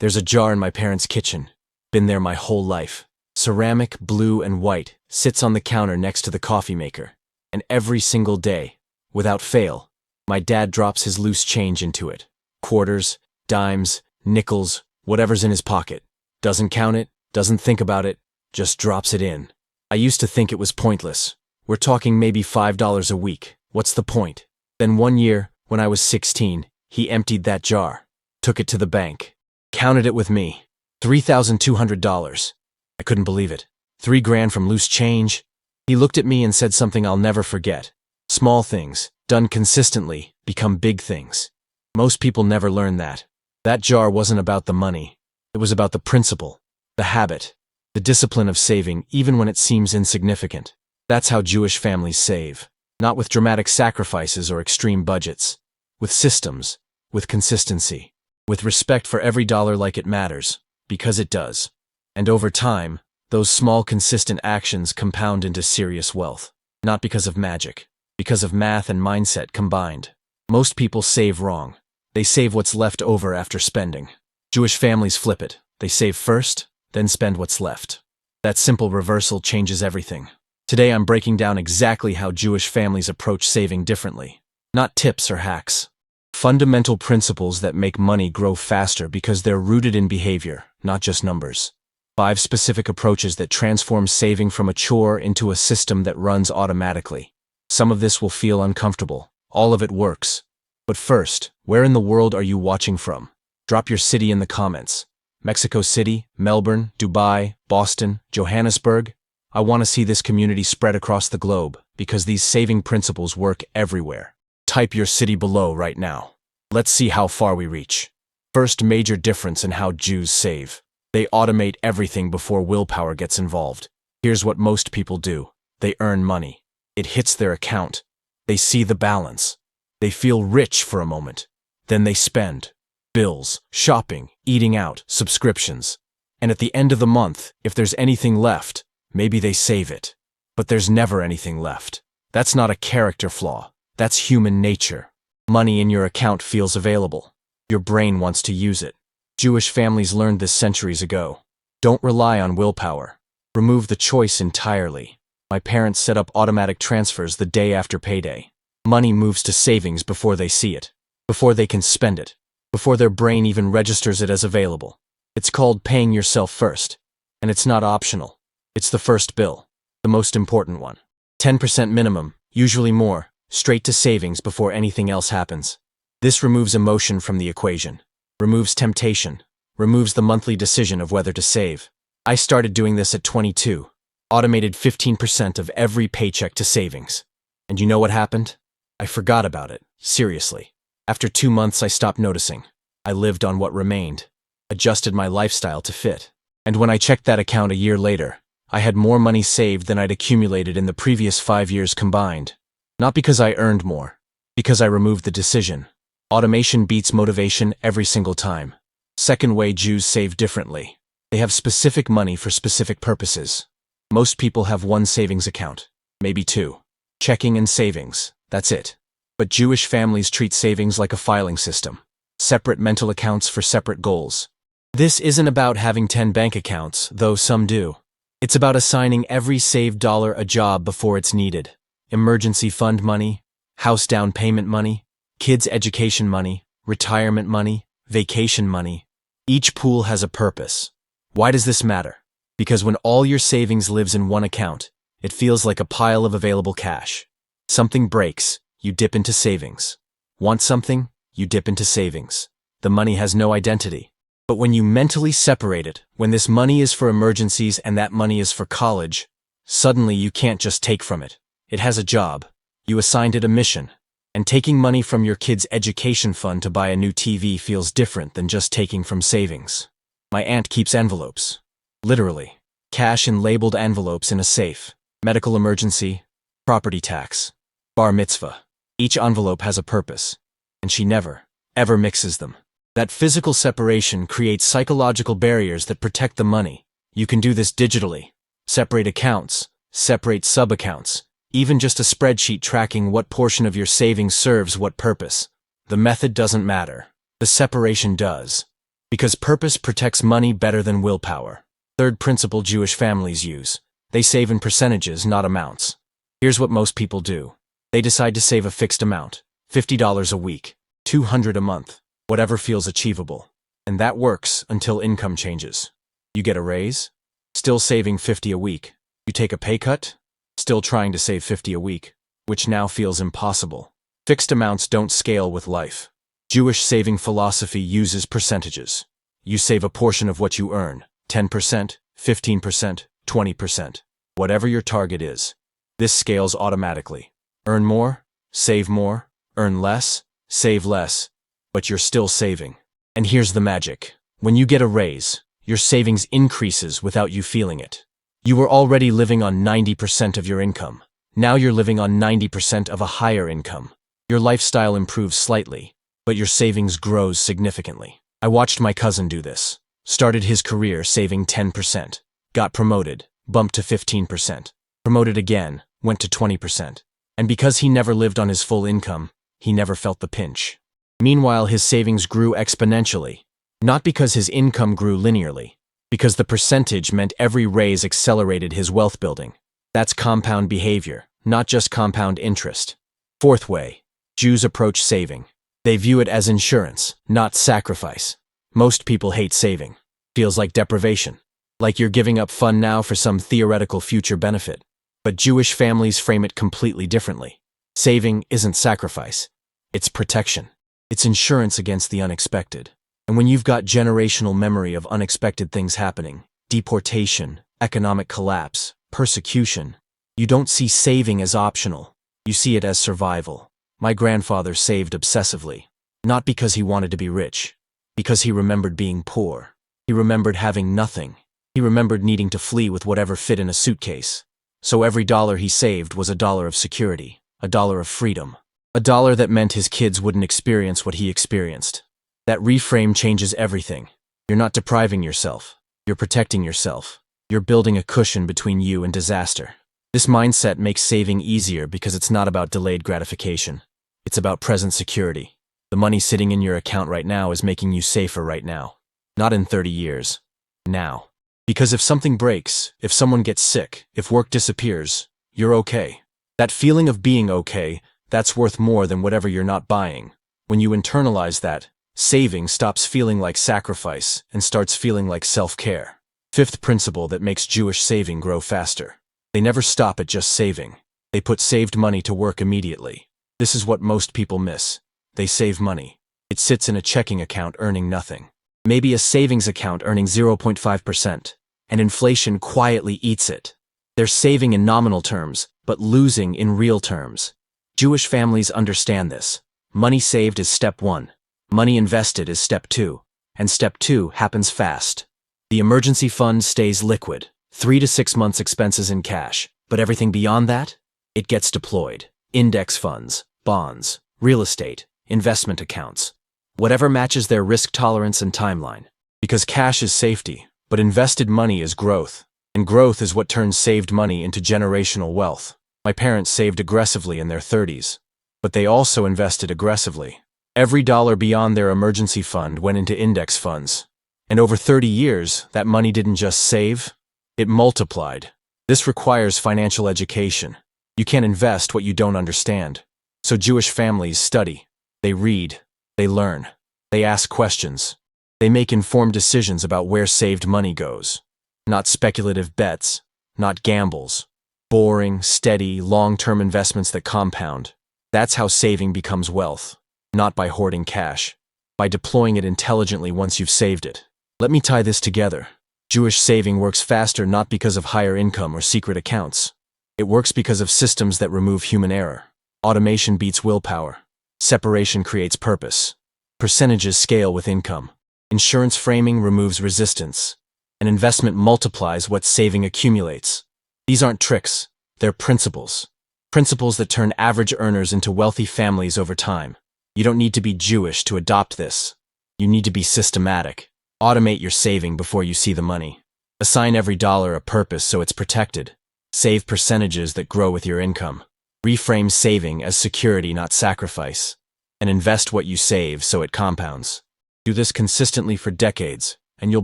There's a jar in my parents' kitchen. Been there my whole life. Ceramic, blue and white, sits on the counter next to the coffee maker. And every single day, without fail, my dad drops his loose change into it. Quarters, dimes, nickels, whatever's in his pocket. Doesn't count it, doesn't think about it, just drops it in. I used to think it was pointless. We're talking maybe $5 a week. What's the point? Then one year, when I was 16, he emptied that jar, took it to the bank, counted it with me. $3,200. I couldn't believe it. $3,000 from loose change. He looked at me and said something I'll never forget. Small things, done consistently, become big things. Most people never learn that. That jar wasn't about the money. It was about the principle, the habit, the discipline of saving even when it seems insignificant. That's how Jewish families save. Not with dramatic sacrifices or extreme budgets. With systems, with consistency, with respect for every dollar like it matters, because it does. And over time, those small consistent actions compound into serious wealth. Not because of magic, because of math and mindset combined. Most people save wrong. They save what's left over after spending. Jewish families flip it. They save first, then spend what's left. That simple reversal changes everything. Today I'm breaking down exactly how Jewish families approach saving differently. Not tips or hacks. Fundamental principles that make money grow faster because they're rooted in behavior, not just numbers. 5 specific approaches that transform saving from a chore into a system that runs automatically. Some of this will feel uncomfortable. All of it works. But first, where in the world are you watching from? Drop your city in the comments. Mexico City, Melbourne, Dubai, Boston, Johannesburg. I want to see this community spread across the globe because these saving principles work everywhere. Type your city below right now. Let's see how far we reach. First major difference in how Jews save. They automate everything before willpower gets involved. Here's what most people do. They earn money. It hits their account. They see the balance. They feel rich for a moment. Then they spend. Bills, shopping, eating out, subscriptions. And at the end of the month, if there's anything left, maybe they save it. But there's never anything left. That's not a character flaw. That's human nature. Money in your account feels available. Your brain wants to use it. Jewish families learned this centuries ago. Don't rely on willpower. Remove the choice entirely. My parents set up automatic transfers the day after payday. Money moves to savings before they see it, before they can spend it, before their brain even registers it as available. It's called paying yourself first. And it's not optional. It's the first bill, the most important one. 10% minimum, usually more, straight to savings before anything else happens. This removes emotion from the equation. Removes temptation, removes the monthly decision of whether to save. I started doing this at 22, automated 15% of every paycheck to savings. And you know what happened? I forgot about it, seriously. After 2 months I stopped noticing. I lived on what remained, adjusted my lifestyle to fit. And when I checked that account a year later, I had more money saved than I'd accumulated in the previous 5 years combined. Not because I earned more, because I removed the decision. Automation beats motivation every single time. Second way Jews save differently. They have specific money for specific purposes. Most people have one savings account, maybe 2. Checking and savings, that's it. But Jewish families treat savings like a filing system. Separate mental accounts for separate goals. This isn't about having 10 bank accounts, though some do. It's about assigning every saved dollar a job before it's needed. Emergency fund money, house down payment money, kids' education money, retirement money, vacation money. Each pool has a purpose. Why does this matter? Because when all your savings lives in one account, it feels like a pile of available cash. Something breaks, you dip into savings. Want something? You dip into savings. The money has no identity. But when you mentally separate it, when this money is for emergencies and that money is for college, suddenly you can't just take from it. It has a job. You assigned it a mission. And taking money from your kid's education fund to buy a new TV feels different than just taking from savings. My aunt keeps envelopes. Literally. Cash in labeled envelopes in a safe. Medical emergency, property tax, bar mitzvah. Each envelope has a purpose. And she never, ever mixes them. That physical separation creates psychological barriers that protect the money. You can do this digitally. Separate accounts, separate sub-accounts. Even just a spreadsheet tracking what portion of your savings serves what purpose. The method doesn't matter. The separation does. Because purpose protects money better than willpower. Third principle Jewish families use. They save in percentages, not amounts. Here's what most people do. They decide to save a fixed amount, $50 a week, $200 a month, whatever feels achievable. And that works until income changes. You get a raise? Still saving $50 a week. You take a pay cut? Still trying to save $50 a week, which now feels impossible. Fixed amounts don't scale with life. Jewish saving philosophy uses percentages. You save a portion of what you earn, 10%, 15%, 20%, whatever your target is. This scales automatically. Earn more, save more, earn less, save less, but you're still saving. And here's the magic. When you get a raise, your savings increases without you feeling it. You were already living on 90% of your income. Now you're living on 90% of a higher income. Your lifestyle improves slightly, but your savings grows significantly. I watched my cousin do this. Started his career saving 10%. Got promoted, bumped to 15%. Promoted again, went to 20%. And because he never lived on his full income, he never felt the pinch. Meanwhile, his savings grew exponentially. Not because his income grew linearly, because the percentage meant every raise accelerated his wealth building. That's compound behavior, not just compound interest. Fourth way, Jews approach saving. They view it as insurance, not sacrifice. Most people hate saving. Feels like deprivation. Like you're giving up fun now for some theoretical future benefit. But Jewish families frame it completely differently. Saving isn't sacrifice. It's protection. It's insurance against the unexpected. And when you've got generational memory of unexpected things happening, deportation, economic collapse, persecution, you don't see saving as optional. You see it as survival. My grandfather saved obsessively. Not because he wanted to be rich. Because he remembered being poor. He remembered having nothing. He remembered needing to flee with whatever fit in a suitcase. So every dollar he saved was a dollar of security, a dollar of freedom, a dollar that meant his kids wouldn't experience what he experienced. That reframe changes everything. You're not depriving yourself. You're protecting yourself. You're building a cushion between you and disaster. This mindset makes saving easier because it's not about delayed gratification. It's about present security. The money sitting in your account right now is making you safer right now. Not in 30 years. Now. Because if something breaks, if someone gets sick, if work disappears, you're okay. That feeling of being okay, that's worth more than whatever you're not buying. When you internalize that, saving stops feeling like sacrifice and starts feeling like self-care. Fifth principle that makes Jewish saving grow faster. They never stop at just saving. They put saved money to work immediately. This is what most people miss. They save money. It sits in a checking account earning nothing. Maybe a savings account earning 0.5%, and inflation quietly eats it. They're saving in nominal terms, but losing in real terms. Jewish families understand this. Money saved is step 1. Money invested is step 2. And step 2 happens fast. The emergency fund stays liquid, 3 to 6 months expenses in cash, but everything beyond that? It gets deployed. Index funds, bonds, real estate, investment accounts. Whatever matches their risk tolerance and timeline. Because cash is safety, but invested money is growth. And growth is what turns saved money into generational wealth. My parents saved aggressively in their 30s. But they also invested aggressively. Every dollar beyond their emergency fund went into index funds. And over 30 years, that money didn't just save, it multiplied. This requires financial education. You can't invest what you don't understand. So Jewish families study. They read. They learn. They ask questions. They make informed decisions about where saved money goes. Not speculative bets. Not gambles. Boring, steady, long-term investments that compound. That's how saving becomes wealth. Not by hoarding cash. By deploying it intelligently once you've saved it. Let me tie this together. Jewish saving works faster not because of higher income or secret accounts. It works because of systems that remove human error. Automation beats willpower. Separation creates purpose. Percentages scale with income. Insurance framing removes resistance. An investment multiplies what saving accumulates. These aren't tricks. They're principles. Principles that turn average earners into wealthy families over time. You don't need to be Jewish to adopt this. You need to be systematic. Automate your saving before you see the money. Assign every dollar a purpose so it's protected. Save percentages that grow with your income. Reframe saving as security, not sacrifice. And invest what you save so it compounds. Do this consistently for decades, and you'll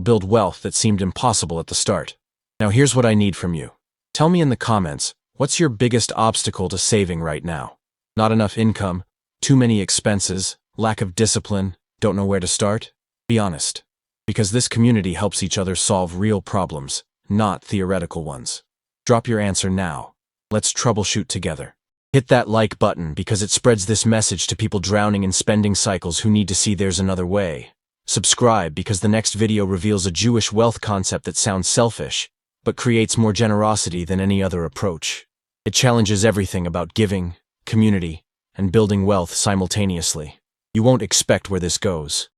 build wealth that seemed impossible at the start. Now here's what I need from you. Tell me in the comments, what's your biggest obstacle to saving right now? Not enough income, too many expenses, lack of discipline, don't know where to start? Be honest. Because this community helps each other solve real problems, not theoretical ones. Drop your answer now. Let's troubleshoot together. Hit that like button because it spreads this message to people drowning in spending cycles who need to see there's another way. Subscribe because the next video reveals a Jewish wealth concept that sounds selfish, but creates more generosity than any other approach. It challenges everything about giving, community, and building wealth simultaneously. You won't expect where this goes.